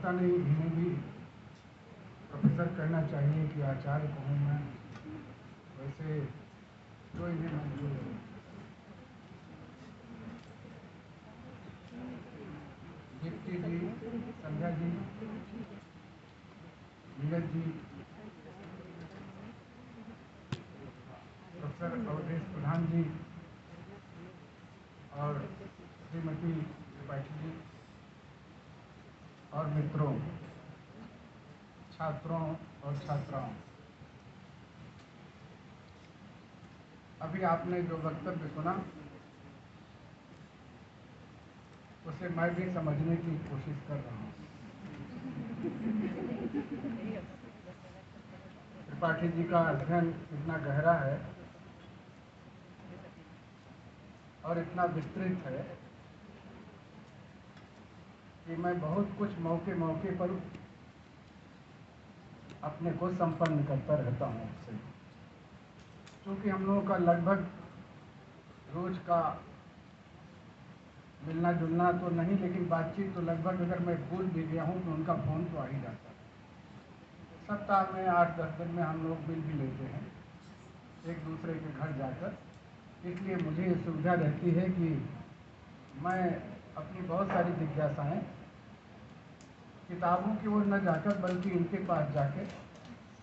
पता नहीं, इन्हें भी प्रोफेसर कहना चाहिए कि आचार्य कहूँ मैं, वैसे जो इन्हें मंजूर है। दीप्ति जी, संध्या जी, नीरज जी, प्रोफेसर अवधेश प्रधान जी और श्रीमती त्रिपाठी जी और मित्रों, छात्रों और छात्राओं, अभी आपने जो वक्तव्य सुना उसे मैं भी समझने की कोशिश कर रहा हूँ। त्रिपाठी जी का अध्ययन इतना गहरा है और इतना विस्तृत है कि मैं बहुत कुछ मौके मौके पर अपने को संपन्न करता रहता हूँ उससे। क्योंकि हम लोगों का लगभग रोज का मिलना जुलना तो नहीं, लेकिन बातचीत तो लगभग, अगर मैं भूल भी गया हूँ तो उनका फ़ोन तो आ ही जाता है। सप्ताह में 8-10 दिन में हम लोग मिल भी लेते हैं एक दूसरे के घर जाकर। इसलिए मुझे ये सुविधा रहती है कि मैं अपनी बहुत सारी जिज्ञासाएँ किताबों की ओर न जाकर बल्कि इनके पास जाकर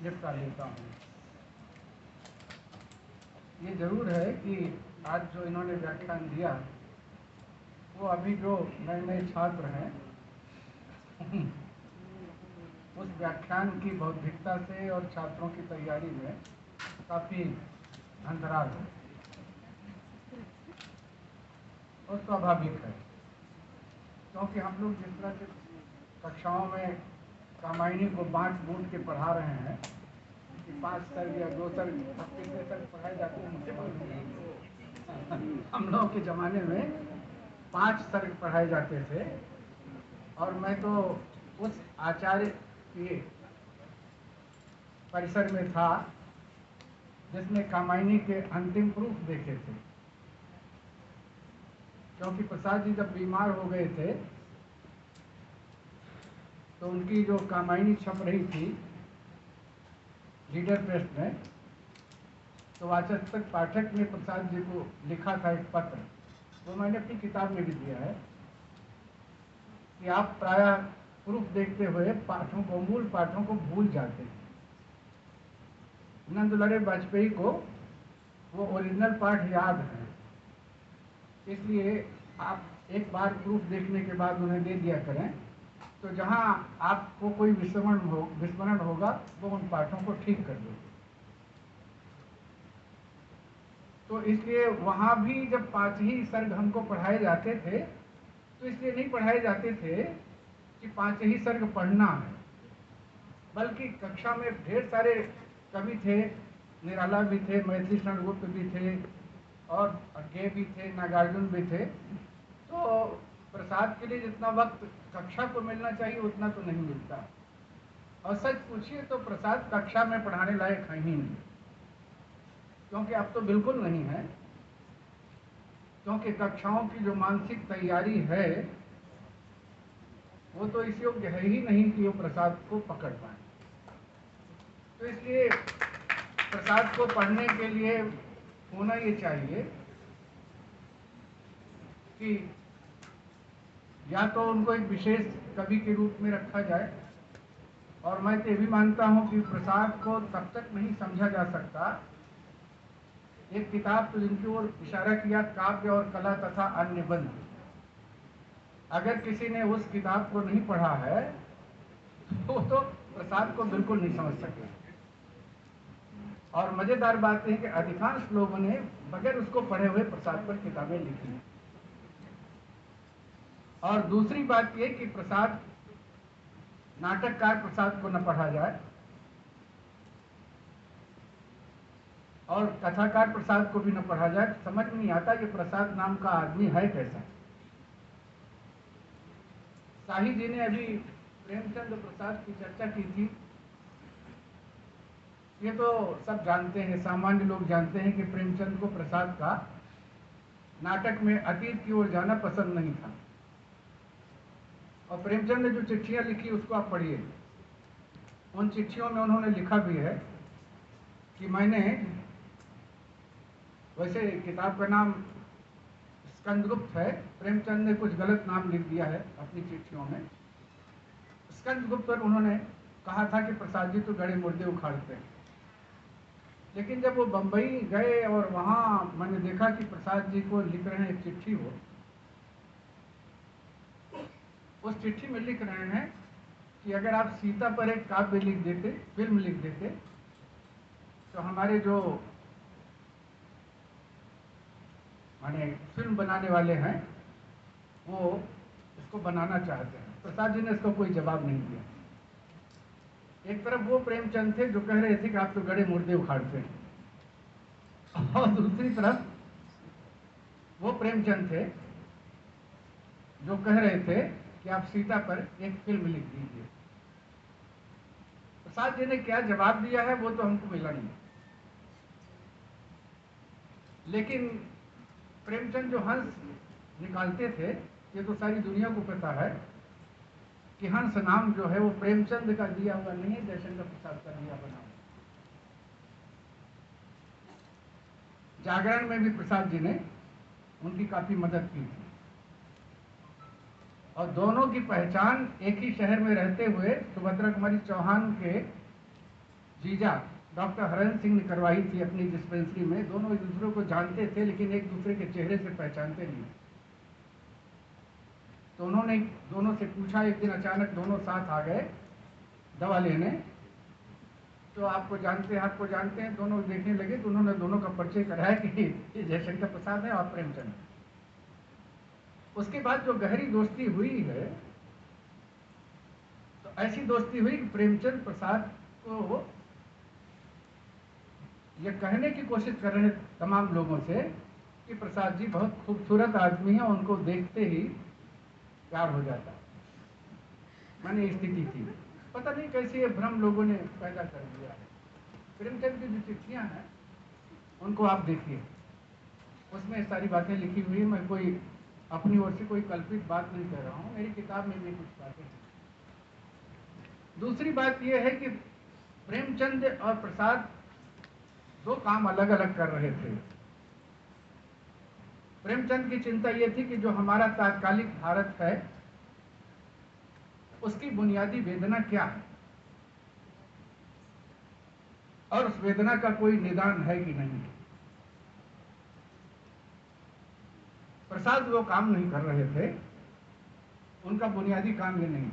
निपटा लेता हूँ। ये ज़रूर है कि आज जो इन्होंने व्याख्यान दिया वो अभी जो नए नए छात्र हैं उस व्याख्यान की बौद्धिकता से और छात्रों की तैयारी में काफ़ी अंतराल है और स्वाभाविक है। क्योंकि हम लोग जिस तरह से कक्षाओं में रामायणी को बांट बूट के पढ़ा रहे हैं कि 5 सर्ग या 2 सर्ग, कितने सर्ग पढ़ाए जाते हैं मुझे मालूम नहीं। हम लोगों के ज़माने में 5 सर्ग पढ़ाए जाते थे और मैं तो उस आचार्य के परिसर में था जिसने कामायनी के अंतिम प्रूफ देखे थे। क्योंकि प्रसाद जी जब बीमार हो गए थे तो उनकी जो कामायनी छप रही थी लीडर प्रेस में, तो वाचस्पति पाठक ने प्रसाद जी को लिखा था एक पत्र, वो मैंने अपनी किताब में भी दिया है कि आप प्रायः प्रूफ देखते हुए पाठों को, मूल पाठों को भूल जाते हैं। नंदलाल वाजपेयी को वो ओरिजिनल पाठ याद है, इसलिए आप एक बार प्रूफ देखने के बाद उन्हें दे दिया करें, तो जहां आपको कोई विस्मरण होगा वो उन पाठों को ठीक कर दो। तो इसलिए वहां भी जब 5 ही सर्ग हमको पढ़ाए जाते थे तो इसलिए नहीं पढ़ाए जाते थे कि 5 ही सर्ग पढ़ना है, बल्कि कक्षा में ढेर सारे कवि थे, निराला भी थे, मैथिली शरणगुप्त भी थे और अज्ञेय भी थे, नागार्जुन भी थे। तो प्रसाद के लिए जितना वक्त कक्षा को मिलना चाहिए उतना तो नहीं मिलता। और सच पूछिए तो प्रसाद कक्षा में पढ़ाने लायक है ही नहीं, क्योंकि अब तो बिल्कुल नहीं है। क्योंकि कक्षाओं की जो मानसिक तैयारी है वो तो इस योग्य है ही नहीं कि वो प्रसाद को पकड़ पाए। तो इसलिए प्रसाद को पढ़ने के लिए होना ये चाहिए कि या तो उनको एक विशेष कवि के रूप में रखा जाए, और मैं तो ये भी मानता हूं कि प्रसाद को तब तक नहीं समझा जा सकता। एक किताब तो जिनकी ओर इशारा किया, काव्य और कला तथा अन्य निबंध, अगर किसी ने उस किताब को नहीं पढ़ा है तो प्रसाद को बिल्कुल नहीं समझ सकता। और मजेदार बात है कि अधिकांश लोगों ने बगैर उसको पढ़े हुए प्रसाद पर किताबें लिखी। और दूसरी बात यह कि प्रसाद, नाटककार प्रसाद को न पढ़ा जाए और कथाकार प्रसाद को भी न पढ़ा जाए, समझ में नहीं आता कि प्रसाद नाम का आदमी है कैसा। शाही जी ने अभी प्रेमचंद प्रसाद की चर्चा की थी। ये तो सब जानते हैं, सामान्य लोग जानते हैं कि प्रेमचंद को प्रसाद का नाटक में अतीत की ओर जाना पसंद नहीं था और प्रेमचंद ने जो चिट्ठियां लिखी उसको आप पढ़िए। उन चिट्ठियों में उन्होंने लिखा भी है कि मैंने, वैसे किताब का नाम स्कंदगुप्त है, प्रेमचंद ने कुछ गलत नाम लिख दिया है अपनी चिट्ठियों में। स्कंदगुप्त पर उन्होंने कहा था कि प्रसाद जी तो गड़े मुर्दे उखाड़ते हैं, लेकिन जब वो बंबई गए और वहाँ मैंने देखा कि प्रसाद जी को लिख रहे हैं एक चिट्ठी, वो उस चिट्ठी में लिख रहे हैं कि अगर आप सीता पर एक काव्य लिख देते, फिल्म लिख देते, तो हमारे जो माने फिल्म बनाने वाले हैं वो इसको बनाना चाहते हैं। प्रसाद जी ने इसको कोई जवाब नहीं दिया। एक तरफ वो प्रेमचंद थे जो कह रहे थे कि आप तो गड़े मुर्दे उखाड़ते हैं, और दूसरी तरफ वो प्रेमचंद थे जो कह रहे थे कि आप सीता पर एक फिल्म लिख दीजिए। प्रसाद जी ने क्या जवाब दिया है वो तो हमको मिला नहीं, लेकिन प्रेमचंद जो हंस निकालते थे, ये तो सारी दुनिया को पता है कि हंस नाम जो है वो प्रेमचंद का दिया हुआ नहीं है, जयशंकर प्रसाद का दिया बना हुआ। जागरण में भी प्रसाद जी ने उनकी काफी मदद की थी, और दोनों की पहचान एक ही शहर में रहते हुए सुभद्रा कुमारी चौहान के जीजा डॉक्टर हरेंद्र सिंह ने करवाई थी अपनी डिस्पेंसरी में। दोनों एक दूसरे को जानते थे, लेकिन एक दूसरे के चेहरे से पहचानते नहीं। तो उन्होंने दोनों से पूछा, एक दिन अचानक दोनों साथ आ गए दवा लेने, तो आपको जानते हैं। दोनों देखने लगे तो उन्होंने दोनों का परिचय कराया कि ये जयशंकर प्रसाद है और प्रेमचंद। उसके बाद जो गहरी दोस्ती हुई है, तो ऐसी दोस्ती हुई कि प्रेमचंद प्रसाद को ये कहने की कोशिश कर रहे तमाम लोगों से कि प्रसाद जी बहुत खूबसूरत आदमी है, उनको देखते ही प्यार हो जाता। मैंने स्थिति थी, पता नहीं कैसे ये भ्रम लोगों ने पैदा कर दिया है। प्रेमचंद की जो चिट्ठियां हैं उनको आप देखिए, उसमें सारी बातें लिखी हुई है। मैं कोई अपनी ओर से कोई कल्पित बात नहीं कह रहा हूँ, मेरी किताब में भी कुछ बातें हैं। दूसरी बात यह है कि प्रेमचंद और प्रसाद दो काम अलग अलग कर रहे थे। प्रेमचंद की चिंता यह थी कि जो हमारा तात्कालिक भारत है उसकी बुनियादी वेदना क्या है, और उस वेदना का कोई निदान है कि नहीं। प्रसाद वो काम नहीं कर रहे थे, उनका बुनियादी काम ये नहीं।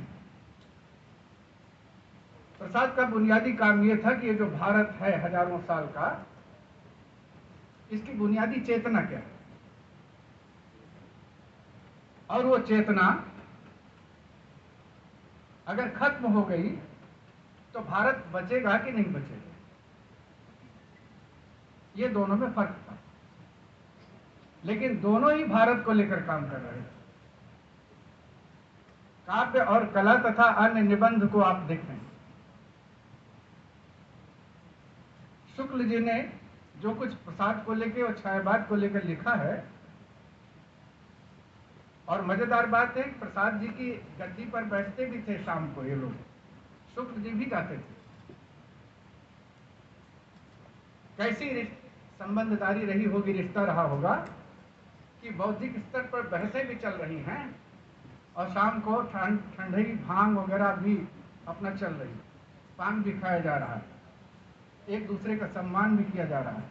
प्रसाद का बुनियादी काम ये था कि ये जो भारत है हजारों साल का, इसकी बुनियादी चेतना क्या है, और वो चेतना अगर खत्म हो गई तो भारत बचेगा कि नहीं बचेगा। ये दोनों में फर्क था, लेकिन दोनों ही भारत को लेकर काम कर रहे थे। काव्य और कला तथा अन्य निबंध को आप देखें, शुक्ल जी ने जो कुछ प्रसाद को लेकर और छायावाद को लेकर लिखा है, और मजेदार बात है कि प्रसाद जी की गद्दी पर बैठते भी थे शाम को ये लोग, शुक्ल जी भी जाते थे। कैसी संबंधदारी रही होगी, रिश्ता रहा होगा कि बौद्धिक स्तर पर बहसें भी चल रही हैं और शाम को ठंडी भांग वगैरह भी अपना चल रही, पान भी खाया जा रहा है, एक दूसरे का सम्मान भी किया जा रहा है।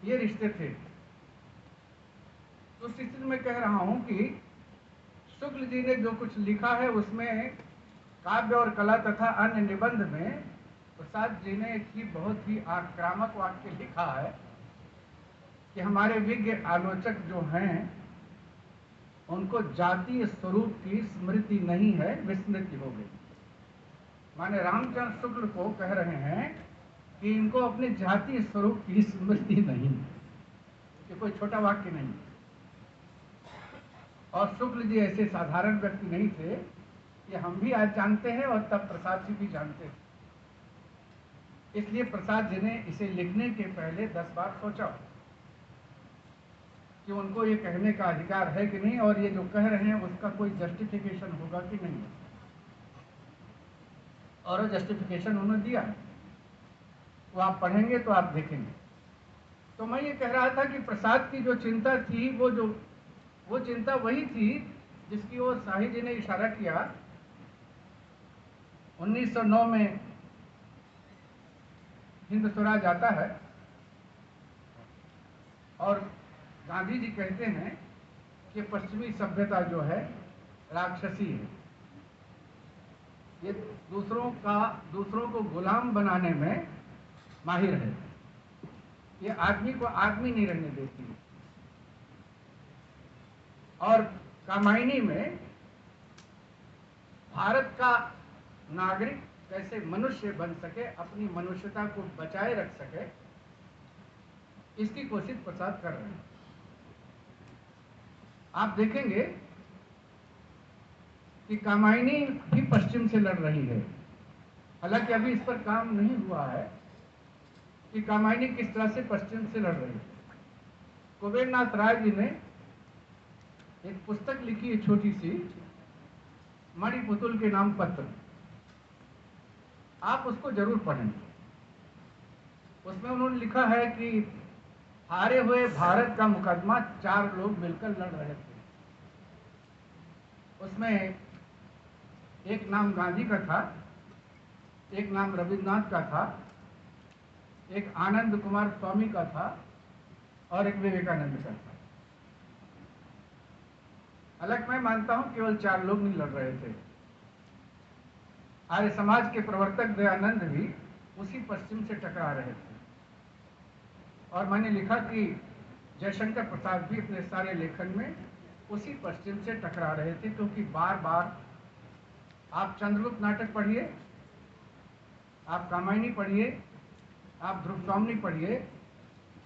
ये रिश्ते थे। तो उस स्थिति में कह रहा हूं कि शुक्ल जी ने जो कुछ लिखा है उसमें काव्य और कला तथा अन्य निबंध में प्रसाद जी ने एक ही बहुत ही आक्रामक वाक्य लिखा है कि हमारे विज्ञ आलोचक जो हैं उनको जातीय स्वरूप की स्मृति नहीं है, विस्मृति हो गई। माने रामचंद्र शुक्ल को कह रहे हैं कि इनको अपने जातीय स्वरूप की स्मृति नहीं। ये कोई छोटा वाक्य नहीं। और शुक्ल जी ऐसे साधारण व्यक्ति नहीं थे, ये हम भी आज जानते हैं और तब प्रसाद जी भी जानते थे। इसलिए प्रसाद जी ने इसे लिखने के पहले 10 बार सोचा कि उनको ये कहने का अधिकार है कि नहीं, और ये जो कह रहे हैं उसका कोई जस्टिफिकेशन होगा कि नहीं। और वो जस्टिफिकेशन उन्होंने दिया, वो आप पढ़ेंगे तो आप देखेंगे। तो मैं ये कह रहा था कि प्रसाद की जो चिंता थी वो चिंता वही थी जिसकी ओर शाही जी ने इशारा किया। 1909 में हिंद स्वराज आता है और गांधी जी कहते हैं कि पश्चिमी सभ्यता जो है राक्षसी है, ये दूसरों को गुलाम बनाने में माहिर है, ये आदमी को आदमी नहीं रहने देती है। और कामायनी में भारत का नागरिक कैसे मनुष्य बन सके, अपनी मनुष्यता को बचाए रख सके, इसकी कोशिश प्रसाद कर रहे हैं। आप देखेंगे कि कामायनी भी पश्चिम से लड़ रही है। हालांकि अभी इस पर काम नहीं हुआ है कि कामायनी किस तरह से पश्चिम से लड़ रही है। कुबेरनाथ राय जी ने एक पुस्तक लिखी है छोटी सी, मणिपुतुल के नाम पत्र, आप उसको जरूर पढ़ें। उसमें उन्होंने लिखा है कि हारे हुए भारत का मुकदमा 4 लोग मिलकर लड़ रहे थे। उसमें एक नाम गांधी का था, एक नाम रविन्द्रनाथ का था, एक आनंद कुमार स्वामी का था और एक विवेकानंद का था। हालांकि मैं मानता हूं केवल 4 लोग नहीं लड़ रहे थे। आर्य समाज के प्रवर्तक दयानंद भी उसी पश्चिम से टकरा रहे थे। और मैंने लिखा कि जयशंकर प्रसाद भी अपने सारे लेखन में उसी पश्चिम से टकरा रहे थे, क्योंकि बार बार आप चंद्रगुप्त नाटक पढ़िए, आप कामायनी पढ़िए, आप ध्रुव स्वामी पढ़िए,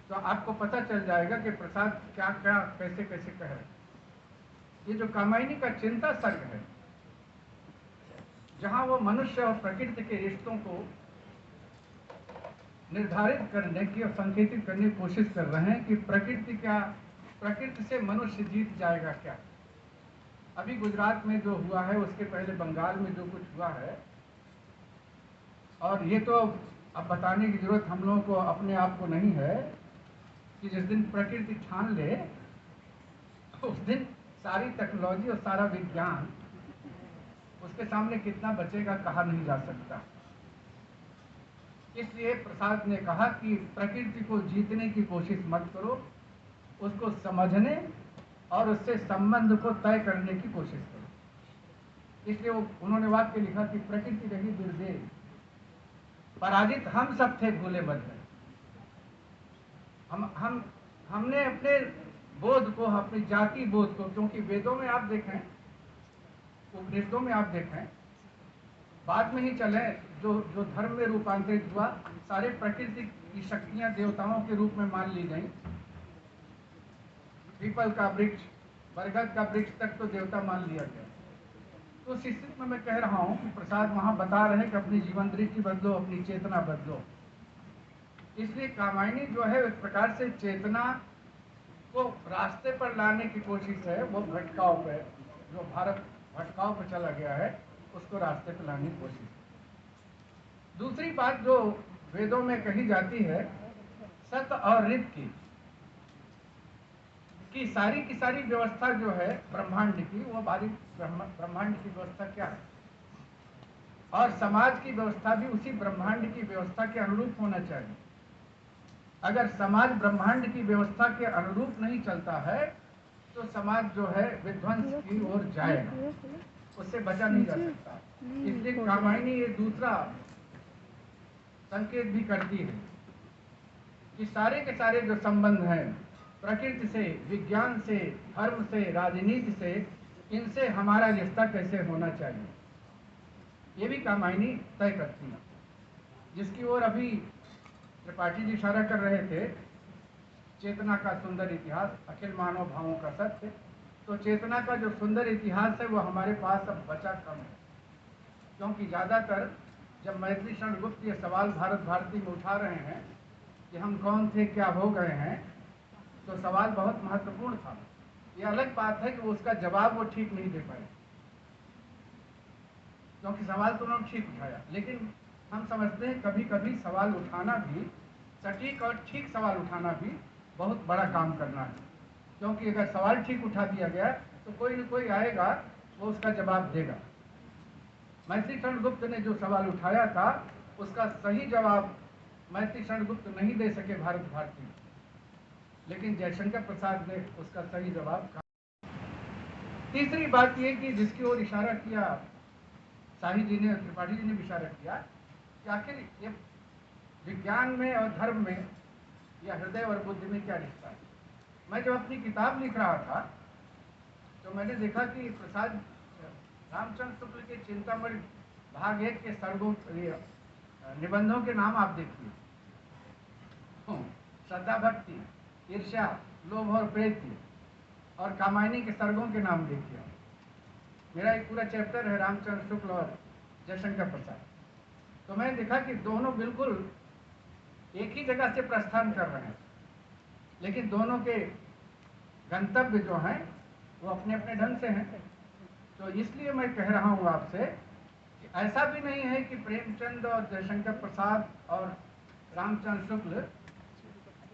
तो आपको पता चल जाएगा कि प्रसाद क्या क्या कैसे कैसे कह रहे हैं। ये जो कामायनी का चिंता सर्ग है, जहां वो मनुष्य और प्रकृति के रिश्तों को निर्धारित करने की और संकेतित करने की कोशिश कर रहे हैं कि प्रकृति से मनुष्य जीत जाएगा क्या। अभी गुजरात में जो हुआ है, उसके पहले बंगाल में जो कुछ हुआ है, और ये तो अब बताने की जरूरत हम लोगों को अपने आप को नहीं है कि जिस दिन प्रकृति ठान ले उस दिन सारी टेक्नोलॉजी और सारा विज्ञान उसके सामने कितना बचेगा कहा नहीं जा सकता। इसलिए प्रसाद ने कहा कि प्रकृति को जीतने की कोशिश मत करो, उसको समझने और उससे संबंध को तय करने की कोशिश करो। इसलिए उन्होंने वाक्य लिखा कि प्रकृति रही दुर्देव, पराजित हम सब थे भूले बदले। हमने अपने बोध को, अपनी जाति बोध को, क्योंकि वेदों में आप देखें, उपनिषदों में आप देखें, बाद में ही चले जो धर्म में रूपांतरित हुआ, सारे प्रकृति की शक्तियां देवताओं के रूप में मान ली गई। पीपल का वृक्ष, बरगद का वृक्ष तक तो देवता मान लिया गया। तो उस स्थिति में मैं कह रहा हूं कि प्रसाद वहां बता रहे हैं कि अपनी जीवन दृष्टि बदलो, अपनी चेतना बदलो। इसलिए कामायनी जो है एक प्रकार से चेतना को रास्ते पर लाने की कोशिश है। वो भटकाव पे, जो भारत भटकाव पर चला गया है, उसको रास्ते पर लाने की कोशिश। दूसरी बात जो वेदों में कही जाती है, सत और रित की सारी व्यवस्था जो है ब्रह्मांड की, वो ब्रह्मांड की व्यवस्था क्या है, और समाज की व्यवस्था भी उसी ब्रह्मांड की व्यवस्था के अनुरूप होना चाहिए। अगर समाज ब्रह्मांड की व्यवस्था के अनुरूप नहीं चलता है तो समाज जो है विध्वंस की ओर जाएगा, उससे बचा नहीं जा सकता। इसलिए कामायनी ये दूसरा संकेत भी करती है कि सारे के सारे जो संबंध हैं प्रकृति से, विज्ञान से, धर्म से, राजनीति से, इनसे हमारा रिश्ता कैसे होना चाहिए, ये भी कामायनी तय करती है, जिसकी ओर अभी त्रिपाठी जी इशारा कर रहे थे। चेतना का सुंदर इतिहास, अखिल मानव भावों का सत्य। तो चेतना का जो सुंदर इतिहास है वो हमारे पास अब बचा कम है, क्योंकि ज़्यादातर जब मैथिली शरण गुप्त ये सवाल भारत भारती में उठा रहे हैं कि हम कौन थे, क्या हो गए हैं, तो तो सवाल बहुत महत्वपूर्ण था। ये अलग बात है कि उसका जवाब वो ठीक नहीं दे पाए, क्योंकि सवाल तो उन्होंने ठीक उठाया, लेकिन हम समझते हैं कभी कभी सवाल उठाना भी, सटीक और ठीक सवाल उठाना भी बहुत बड़ा काम करना है। क्योंकि अगर सवाल ठीक उठा दिया गया तो कोई न कोई आएगा, वो उसका जवाब देगा। मैत्री शरण गुप्त ने जो सवाल उठाया था उसका सही जवाब मैत्री शरण गुप्त नहीं दे सके भारत भारती, लेकिन जयशंकर प्रसाद ने उसका सही जवाब कहा। तीसरी बात यह कि जिसकी ओर इशारा किया शाही जी ने, त्रिपाठी जी ने भी इशारा किया कि आखिर ये विज्ञान में और धर्म में या हृदय और बुद्धि में क्या रिश्ता है। मैं जब अपनी किताब लिख रहा था तो मैंने देखा कि प्रसाद रामचंद्र शुक्ल के चिंतामणि भाग 1 के सर्गों निबंधों के नाम आप देखिए, श्रद्धा भक्ति, ईर्ष्या, लोभ और प्रीति, और कामायनी के सर्गों के नाम देखिए। मेरा एक पूरा चैप्टर है रामचंद्र शुक्ल और जयशंकर प्रसाद। तो मैंने देखा कि दोनों बिल्कुल एक ही जगह से प्रस्थान कर रहे हैं, लेकिन दोनों के गंतव्य जो हैं वो अपने अपने ढंग से हैं। तो इसलिए मैं कह रहा हूँ आपसे कि ऐसा भी नहीं है कि प्रेमचंद और जयशंकर प्रसाद और रामचंद्र शुक्ल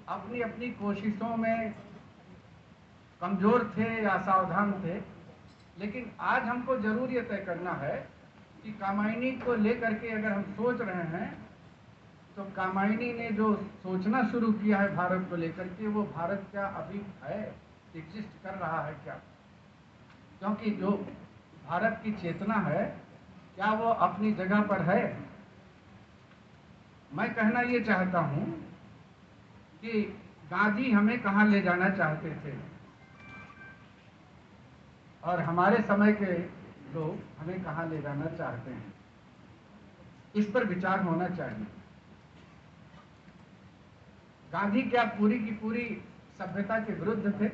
अपनी अपनी कोशिशों में कमजोर थे या सावधान थे, लेकिन आज हमको जरूर ये तय करना है कि कामायनी को लेकर के अगर हम सोच रहे हैं तो कामायनी ने जो सोचना शुरू किया है भारत को लेकर के, वो भारत क्या अभी है, एग्जिस्ट कर रहा है क्या? क्योंकि जो भारत की चेतना है क्या वो अपनी जगह पर है? मैं कहना ये चाहता हूं कि गांधी हमें कहां ले जाना चाहते थे और हमारे समय के लोग हमें कहां ले जाना चाहते हैं, इस पर विचार होना चाहिए। गांधी क्या पूरी की पूरी सभ्यता के विरुद्ध थे,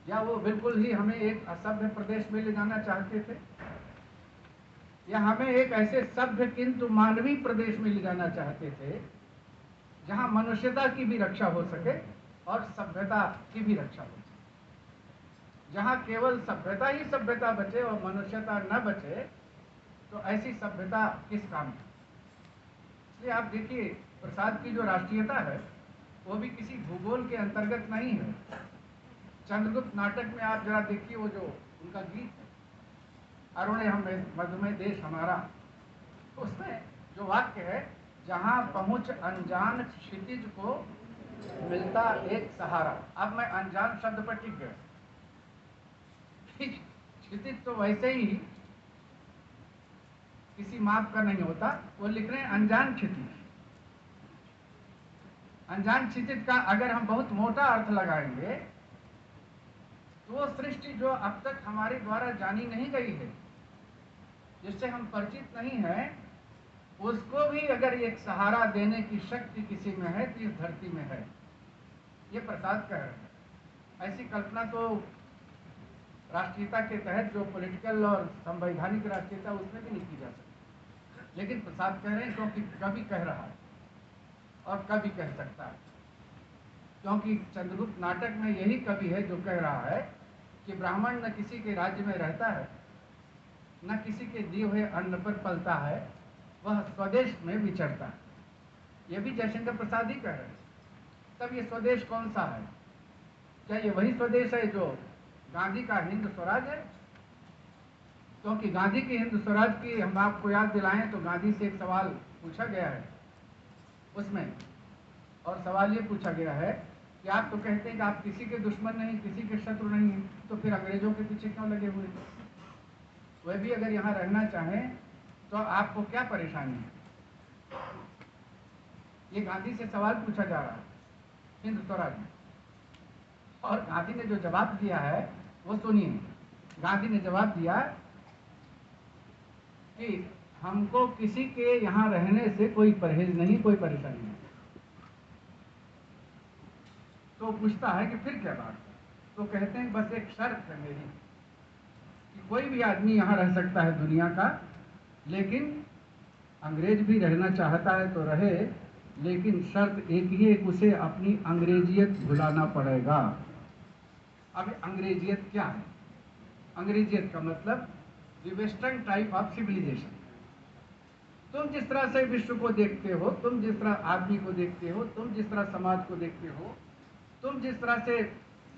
या वो बिल्कुल ही हमें एक असभ्य प्रदेश में ले जाना चाहते थे, या हमें एक ऐसे सभ्य किंतु मानवीय प्रदेश में ले जाना चाहते थे जहां मनुष्यता की भी रक्षा हो सके और सभ्यता की भी रक्षा हो सके। जहां केवल सभ्यता ही सभ्यता बचे और मनुष्यता न बचे तो ऐसी सभ्यता किस काम की? इसलिए आप देखिए, प्रसाद की जो राष्ट्रीयता है वो भी किसी भूगोल के अंतर्गत नहीं है। चंद्रगुप्त नाटक में आप जरा देखिए, वो जो उनका गीत है, अरुणे हमें मधुमेह देश हमारा, उसमें जो वाक्य है, जहां पहुंच अनजान क्षितिज को मिलता एक सहारा। अब मैं अनजान शब्द पर टिक गया। क्षितिज तो वैसे ही किसी माप का नहीं होता, वो लिख रहे हैं अनजान क्षितिज। अनजान क्षितिज का अगर हम बहुत मोटा अर्थ लगाएंगे तो वो सृष्टि जो अब तक हमारे द्वारा जानी नहीं गई है, जिससे हम परिचित नहीं हैं, उसको भी अगर एक सहारा देने की शक्ति किसी में है तो इस धरती में है। ये प्रसाद कह रहे हैं। ऐसी कल्पना तो राष्ट्रीयता के तहत जो पॉलिटिकल और संवैधानिक राष्ट्रीयता उसमें भी नहीं की जा सकती, लेकिन प्रसाद कह रहे हैं क्योंकि कभी कह रहा है और कभी कह सकता है। क्योंकि चंद्रगुप्त नाटक में यही कवि है जो कह रहा है कि ब्राह्मण न किसी के राज्य में रहता है, न किसी के दिए हुए अन्न पर पलता है, वह स्वदेश में विचरता है। यह भी जयशंकर प्रसाद ही कह रहे हैं। तब ये स्वदेश कौन सा है? क्या ये वही स्वदेश है जो गांधी का हिंद स्वराज है? क्योंकि गांधी की हिंद स्वराज की हम आपको याद दिलाएं तो गांधी से एक सवाल पूछा गया है उसमें, और सवाल ये पूछा गया है कि आप तो कहते हैं कि आप किसी के दुश्मन नहीं, किसी के शत्रु नहीं हैं, तो फिर अंग्रेजों के पीछे क्यों लगे हुए? वह भी अगर यहाँ रहना चाहें तो आपको क्या परेशानी है? ये गांधी से सवाल पूछा जा रहा है हिंद स्वराज में, और गांधी ने जो जवाब दिया है वो सुनिए। गांधी ने जवाब दिया कि हमको किसी के यहाँ रहने से कोई परहेज नहीं, कोई परेशानी नहीं। तो पूछता है कि फिर क्या बात है? तो कहते हैं बस एक शर्त है मेरी कि कोई भी आदमी यहाँ रह सकता है दुनिया का, लेकिन अंग्रेज भी रहना चाहता है तो रहे, लेकिन शर्त एक ही है कि उसे अपनी अंग्रेजियत भुलाना पड़ेगा। अब अंग्रेजियत क्या है? अंग्रेजियत का मतलब the western type of civilisation. तुम जिस तरह से विश्व को देखते हो, तुम जिस तरह आदमी को देखते हो, तुम जिस तरह समाज को देखते हो, तुम जिस तरह से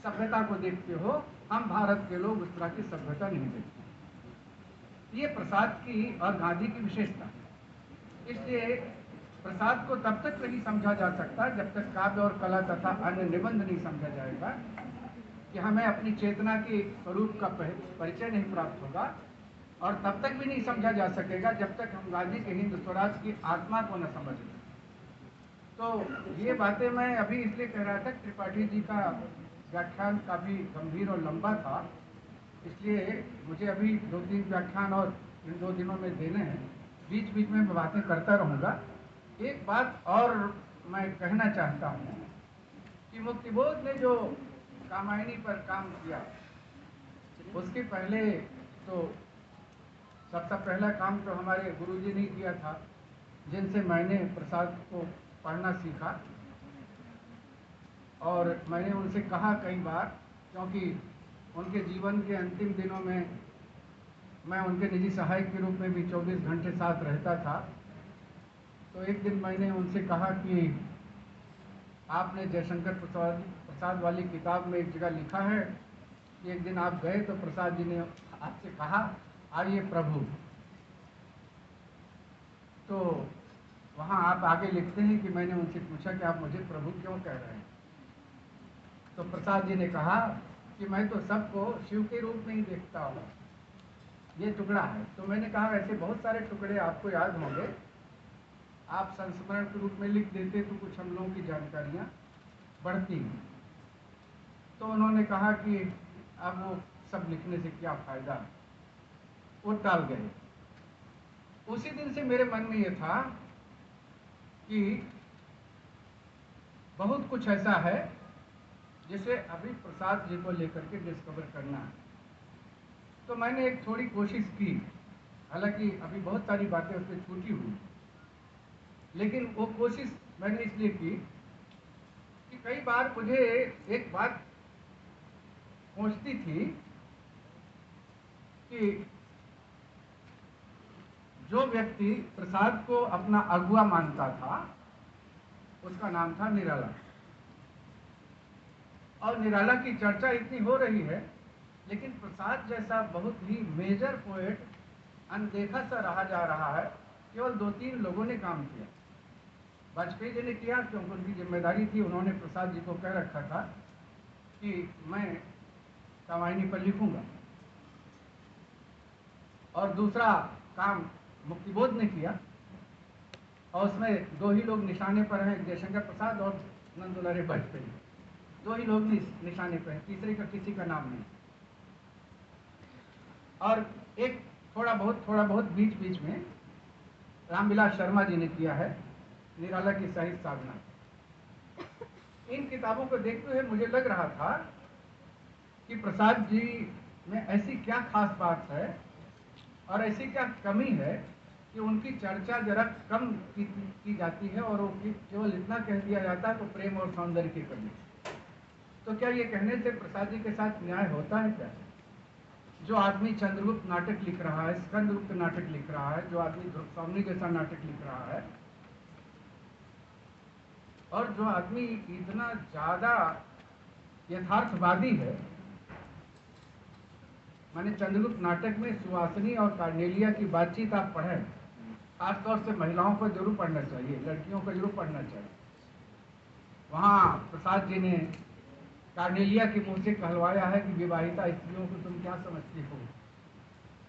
सभ्यता को देखते हो, हम भारत के लोग उस तरह की सभ्यता नहीं देखते। ये प्रसाद की और गांधी की विशेषता है। इसलिए प्रसाद को तब तक नहीं समझा जा सकता जब तक काव्य और कला तथा अन्य निबंध नहीं समझा जाएगा, कि हमें अपनी चेतना के स्वरूप का परिचय नहीं प्राप्त होगा। और तब तक भी नहीं समझा जा सकेगा जब तक हम गांधी के हिंद स्वराज की आत्मा को न समझ लें। तो ये बातें मैं अभी इसलिए कह रहा था, त्रिपाठी जी का व्याख्यान काफ़ी गंभीर और लंबा था, इसलिए मुझे अभी 2-3 व्याख्यान और इन 2 दिनों में देने हैं। बीच बीच में मैं बातें करता रहूँगा। एक बात और मैं कहना चाहता हूँ कि मुक्तिबोध ने जो कामायनी पर काम किया, उसके पहले तो सबसे पहला काम तो हमारे गुरुजी ने किया था, जिनसे मैंने प्रसाद को पढ़ना सीखा। और मैंने उनसे कहा कई बार, क्योंकि उनके जीवन के अंतिम दिनों में मैं उनके निजी सहायक के रूप में भी 24 घंटे साथ रहता था। तो एक दिन मैंने उनसे कहा कि आपने जयशंकर प्रसाद वाली किताब में एक जगह लिखा है कि एक दिन आप गए तो प्रसाद जी ने आपसे कहा, आइए प्रभु। तो वहाँ आप आगे लिखते हैं कि मैंने उनसे पूछा कि आप मुझे प्रभु क्यों कह रहे हैं? तो प्रसाद जी ने कहा कि मैं तो सबको शिव के रूप में ही देखता हूँ, ये टुकड़ा है। तो मैंने कहा ऐसे बहुत सारे टुकड़े आपको याद होंगे, आप संस्मरण के रूप में लिख देते तो कुछ हम लोगों की जानकारियाँ बढ़ती हैं। तो उन्होंने कहा कि अब वो सब लिखने से क्या फ़ायदा, वो टाल गए। उसी दिन से मेरे मन में ये था कि बहुत कुछ ऐसा है जिसे अभी प्रसाद जी को लेकर के डिस्कवर करना है। तो मैंने एक थोड़ी कोशिश की, हालांकि अभी बहुत सारी बातें उससे छूटी हुई, लेकिन वो कोशिश मैंने इसलिए की कि कई बार मुझे एक बात पहुंचती थी कि जो व्यक्ति प्रसाद को अपना अगुआ मानता था, उसका नाम था निराला। और निराला की चर्चा इतनी हो रही है, लेकिन प्रसाद जैसा बहुत ही मेजर पोएट अनदेखा सा रहा जा रहा है। केवल 2-3 लोगों ने काम किया। वाजपेयी जी ने किया क्योंकि उनकी जिम्मेदारी थी, उन्होंने प्रसाद जी को कह रखा था कि मैं कामायनी पर लिखूंगा। और दूसरा काम मुक्तिबोध ने किया, और उसमें 2 ही लोग निशाने पर हैं, जयशंकर प्रसाद और नंदुलारे वाजपेयी। 2 ही लोग निशाने पर हैं, तीसरे का किसी का नाम नहीं। और एक थोड़ा बहुत बीच बीच में रामविलास शर्मा जी ने किया है, निराला की साहित्य साधना। इन किताबों को देखते हुए मुझे लग रहा था कि प्रसाद जी में ऐसी क्या खास बात है और ऐसी क्या कमी है कि उनकी चर्चा जरा कम की जाती है, और वो केवल इतना कह दिया जाता है तो प्रेम और सौंदर्य की कमी। तो क्या ये कहने से प्रसाद जी के साथ न्याय होता है क्या? जो आदमी चंद्रगुप्त नाटक लिख रहा है, स्कंदगुप्त नाटक लिख रहा है, जो आदमी ध्रुवस्वामी जैसा नाटक लिख रहा है, और जो आदमी इतना ज्यादा यथार्थवादी है, मैंने चंद्रगुप्त नाटक में सुहासिनी और कार्नेलिया की बातचीत आप पढ़ें, खासतौर से महिलाओं को जरूर पढ़ना चाहिए, लड़कियों को जरूर पढ़ना चाहिए। वहाँ प्रसाद जी ने कार्नेलिया के मुंह से कहलवाया है कि विवाहिता स्त्रियों को तुम क्या समझती हो।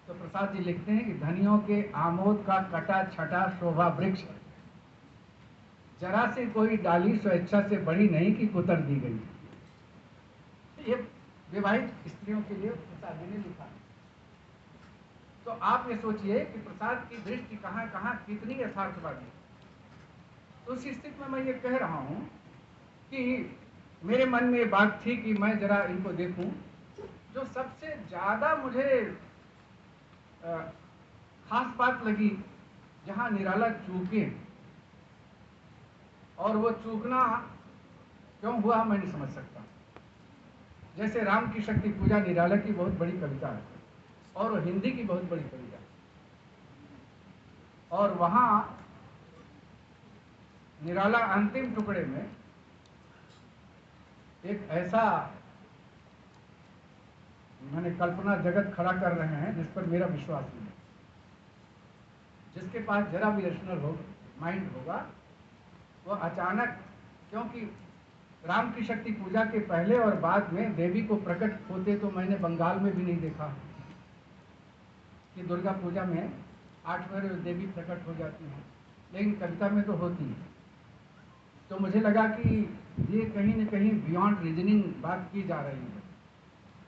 तो प्रसाद जी लिखते हैं कि धनियों के आमोद का कटा छटा शोभा वृक्ष, जरा से कोई डाली स्वेच्छा से बड़ी नहीं कि कुतर दी गई। ये विवाहित स्त्रियों के लिए प्रसाद जी ने लिखा। तो आप ये सोचिए कि प्रसाद की दृष्टि कहाँ कहाँ कितनी यथार्थवादी। तो उस स्थिति में मैं ये कह रहा हूँ कि मेरे मन में ये बात थी कि मैं जरा इनको देखूं। जो सबसे ज्यादा मुझे खास बात लगी, जहां निराला चूके, और वो चूकना क्यों हुआ मैं नहीं समझ सकता। जैसे राम की शक्ति पूजा निराला की बहुत बड़ी कविता है और वो हिंदी की बहुत बड़ी कविता है, और वहां निराला अंतिम टुकड़े में एक ऐसा मैंने कल्पना जगत खड़ा कर रहे हैं जिस पर मेरा विश्वास नहीं है। जिसके पास जरा भी रैशनल हो माइंड होगा वो अचानक, क्योंकि राम की शक्ति पूजा के पहले और बाद में देवी को प्रकट होते तो मैंने बंगाल में भी नहीं देखा कि दुर्गा पूजा में 8वें रोज देवी प्रकट हो जाती है, लेकिन कविता में तो होती है। तो मुझे लगा कि ये कहीं न कहीं बियॉन्ड रीजनिंग बात की जा रही है,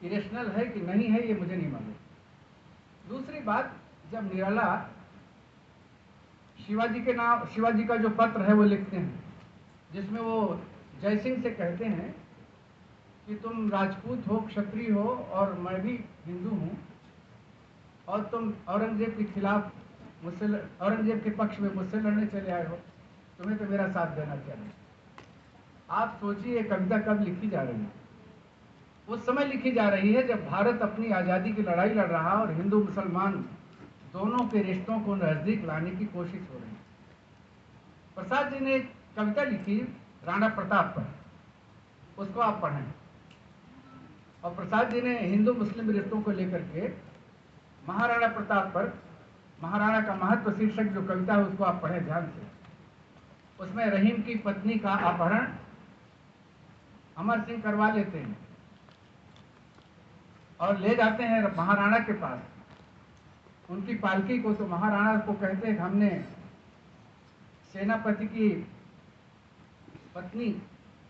इरेशनल है कि नहीं है ये मुझे नहीं मालूम। दूसरी बात, जब निराला शिवाजी के नाम, शिवाजी का जो पत्र है वो लिखते हैं जिसमें वो जयसिंह से कहते हैं कि तुम राजपूत हो, क्षत्रिय हो और मैं भी हिंदू हूँ, और तुम औरंगजेब के खिलाफ मुझसे, औरंगजेब के पक्ष में मुझसे लड़ने चले आए हो, तुम्हें तो मेरा साथ देना चाहिए। आप सोचिए कविता कब लिखी जा रही है? उस समय लिखी जा रही है जब भारत अपनी आज़ादी की लड़ाई लड़ रहा और हिंदू मुसलमान दोनों के रिश्तों को नजदीक लाने की कोशिश हो रही है। प्रसाद जी ने एक कविता लिखी राणा प्रताप पर, उसको आप पढ़ें। और प्रसाद जी ने हिंदू मुस्लिम रिश्तों को लेकर के महाराणा प्रताप पर महाराणा का महत्व शीर्षक जो कविता है उसको आप पढ़ें ध्यान से। उसमें रहीम की पत्नी का अपहरण अमर सिंह करवा लेते हैं और ले जाते हैं महाराणा के पास उनकी पालकी को। तो महाराणा को कहते हैं हमने सेनापति की पत्नी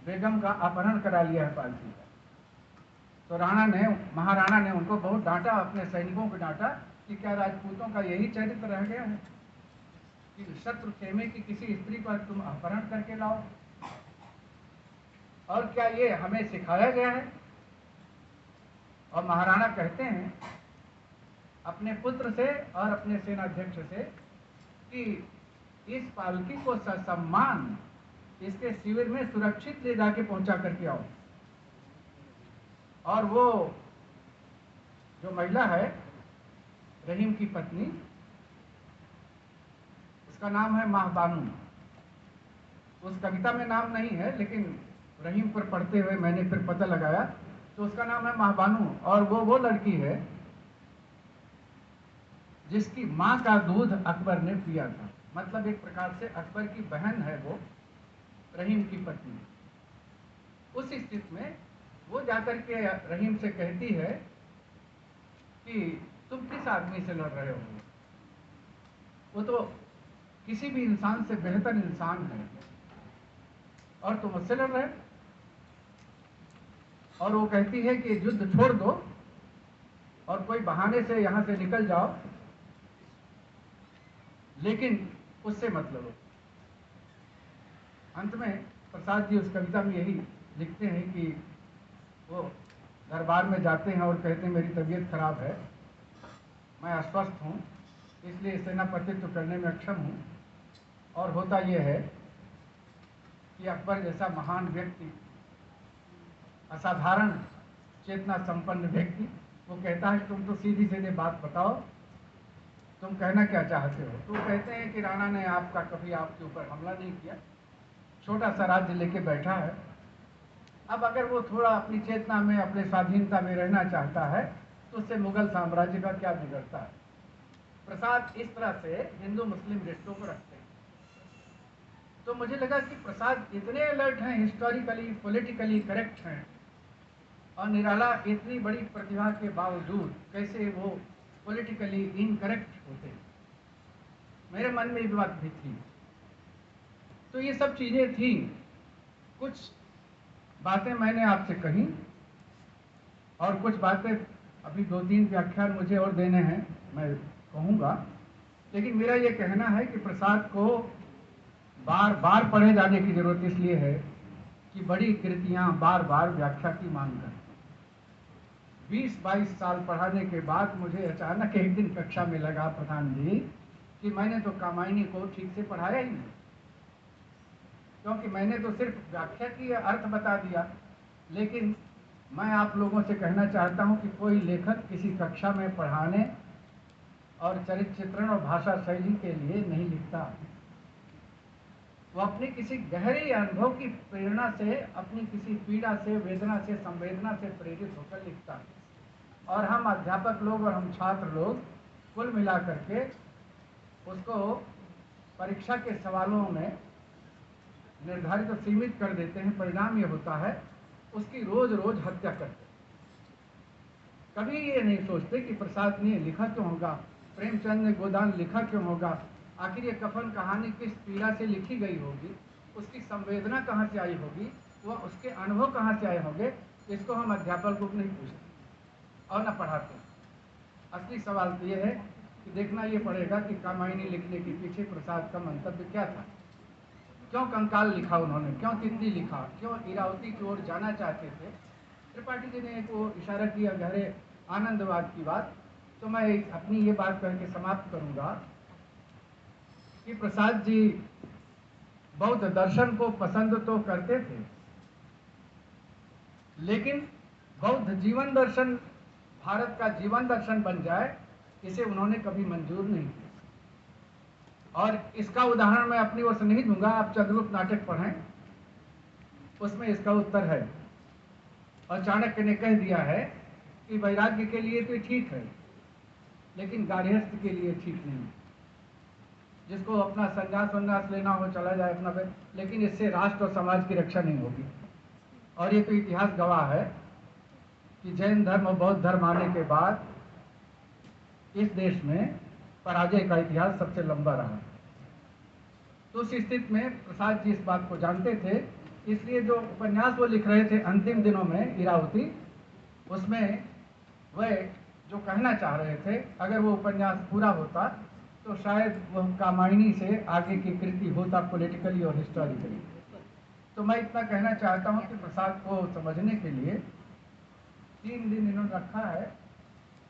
बेगम का अपहरण करा लिया है पालकी का। तो महाराणा ने उनको बहुत डांटा, अपने सैनिकों को डांटा कि क्या राजपूतों का यही चरित्र रह गया है कि शत्रु खेमे की किसी स्त्री को तुम अपहरण करके लाओ? और क्या ये हमें सिखाया गया है? और महाराणा कहते हैं अपने पुत्र से और अपने सेनाध्यक्ष से कि इस पालकी को ससम्मान इसके शिविर में सुरक्षित ले जाके पहुंचा करके आओ। और वो जो महिला है रहीम की पत्नी, उसका नाम है महाबानू। उस कविता में नाम नहीं है, लेकिन रहीम पर पढ़ते हुए मैंने फिर पता लगाया तो उसका नाम है महाबानू। और वो लड़की है जिसकी माँ का दूध अकबर ने पिया था, मतलब एक प्रकार से अकबर की बहन है वो रहीम की पत्नी। उस स्थिति में वो जाकर के रहीम से कहती है कि तुम किस आदमी से लड़ रहे हो? वो तो किसी भी इंसान से बेहतर इंसान है और तुम मुझसे लड़ रहे हो। और वो कहती है कि युद्ध छोड़ दो और कोई बहाने से यहाँ से निकल जाओ, लेकिन उससे मत लड़ो। अंत में प्रसाद जी उस कविता में यही लिखते हैं कि वो दरबार में जाते हैं और कहते हैं मेरी तबीयत खराब है, मैं अस्वस्थ हूँ, इसलिए सेनापतित्व करने में अक्षम हूँ। और होता यह है कि अकबर जैसा महान व्यक्ति, असाधारण चेतना संपन्न व्यक्ति, वो कहता है तुम तो सीधी सीधे बात बताओ, तुम कहना क्या चाहते हो? तो कहते हैं कि राणा ने आपका कभी आपके ऊपर हमला नहीं किया, छोटा सा राज्य लेके बैठा है, अब अगर वो थोड़ा अपनी चेतना में, अपने स्वाधीनता में रहना चाहता है तो उससे मुगल साम्राज्य का क्या बिगड़ता है? प्रसाद इस तरह से हिंदू मुस्लिम रिश्तों को रखते हैं। तो मुझे लगा कि प्रसाद इतने अलर्ट हैं, हिस्टोरिकली पॉलिटिकली करेक्ट हैं, और निराला इतनी बड़ी प्रतिभा के बावजूद कैसे वो पॉलिटिकली इनकरेक्ट होते हैं। मेरे मन में ये बात भी थी। तो ये सब चीज़ें थी, कुछ बातें मैंने आपसे कही और कुछ बातें अभी 2-3 व्याख्यान मुझे और देने हैं, मैं कहूँगा। लेकिन मेरा ये कहना है कि प्रसाद को बार बार पढ़े जाने की जरूरत इसलिए है कि बड़ी कृतियाँ बार बार व्याख्या की मांग करती। 20-22 साल पढ़ाने के बाद मुझे अचानक एक दिन कक्षा में लगा प्रधान जी कि मैंने तो कामायनी को ठीक से पढ़ाया ही नहीं। क्योंकि मैंने तो सिर्फ व्याख्या की, अर्थ बता दिया। लेकिन मैं आप लोगों से कहना चाहता हूं कि कोई लेखक किसी कक्षा में पढ़ाने और चरित्र चित्रण और भाषा शैली के लिए नहीं लिखता। वो अपनी किसी गहरे अनुभव की प्रेरणा से, अपनी किसी पीड़ा से, वेदना से, संवेदना से प्रेरित होकर लिखता है। और हम अध्यापक लोग और हम छात्र लोग कुल मिला करके उसको परीक्षा के सवालों में निर्धारित और सीमित कर देते हैं। परिणाम ये होता है उसकी रोज रोज हत्या करते। कभी ये नहीं सोचते कि प्रसाद ने लिखा क्यों होगा, प्रेमचंद ने गोदान लिखा क्यों होगा, आखिर ये कफन कहानी किस पीड़ा से लिखी गई होगी, उसकी संवेदना कहाँ से आई होगी, वह उसके अनुभव कहाँ से आए होंगे। इसको हम अध्यापक को नहीं पूछते और न पढ़ाते। असली सवाल तो ये है कि देखना ये पड़ेगा कि कामायनी लिखने के पीछे प्रसाद का मंतव्य क्या था, क्यों कंकाल लिखा उन्होंने, क्यों तितली लिखा, क्यों इरावती की ओर जाना चाहते थे। त्रिपाठी जी ने एक वो इशारा किया गहरे आनंदवाद की बात। तो मैं अपनी ये बात कह के समाप्त करूंगा कि प्रसाद जी बौद्ध दर्शन को पसंद तो करते थे, लेकिन बौद्ध जीवन दर्शन भारत का जीवन दर्शन बन जाए, इसे उन्होंने कभी मंजूर नहीं किया। और इसका उदाहरण मैं अपनी ओर से नहीं दूंगा, आप चंद्रगुप्त नाटक पढ़ें, उसमें इसका उत्तर है। और चाणक्य ने कह दिया है कि वैराग्य के लिए तो ठीक है, लेकिन गार्हस्थ्य के लिए ठीक नहीं। जिसको अपना संन्यास लेना हो चला जाए अपना, लेकिन इससे राष्ट्र और समाज की रक्षा नहीं होगी। और ये तो इतिहास गवाह है कि जैन धर्म और बौद्ध धर्म आने के बाद इस देश में पराजय का इतिहास सबसे लंबा रहा। तो उस स्थिति में प्रसाद जी इस बात को जानते थे, इसलिए जो उपन्यास वो लिख रहे थे अंतिम दिनों में इरावती, उसमें वह जो कहना चाह रहे थे, अगर वो उपन्यास पूरा होता तो शायद वह कामायनी से आगे की कृति होता पॉलिटिकली और हिस्टोरिकली। तो मैं इतना कहना चाहता हूँ कि प्रसाद को समझने के लिए 3 दिन इन्होंने रखा है।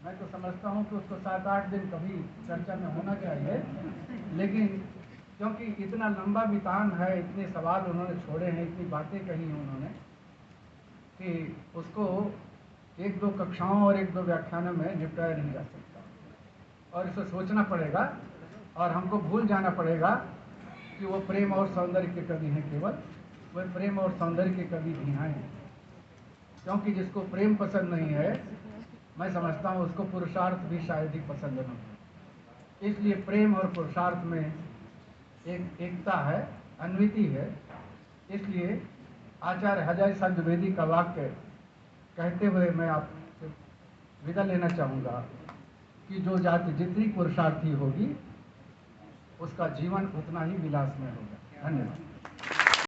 मैं तो समझता हूँ कि उसको 7-8 दिन कभी चर्चा में होना चाहिए, लेकिन क्योंकि इतना लंबा वितान है, इतने सवाल उन्होंने छोड़े हैं, इतनी बातें कही हैं उन्होंने, कि उसको 1-2 कक्षाओं और 1-2 व्याख्यानों में निपटाया नहीं जा सकता। और इसे सोचना पड़ेगा और हमको भूल जाना पड़ेगा कि वो प्रेम और सौंदर्य के कवि हैं। केवल वह प्रेम और सौंदर्य के कवि भी हैं, क्योंकि जिसको प्रेम पसंद नहीं है, मैं समझता हूँ उसको पुरुषार्थ भी शायद ही पसंद न हो। इसलिए प्रेम और पुरुषार्थ में एक एकता है, अन्विति है। इसलिए आचार्य हजारी द्विवेदी का वाक्य कहते हुए मैं आपसे विदा लेना चाहूँगा कि जो जाति जितनी पुरुषार्थी होगी, उसका जीवन उतना ही विलासमय होगा। धन्यवाद।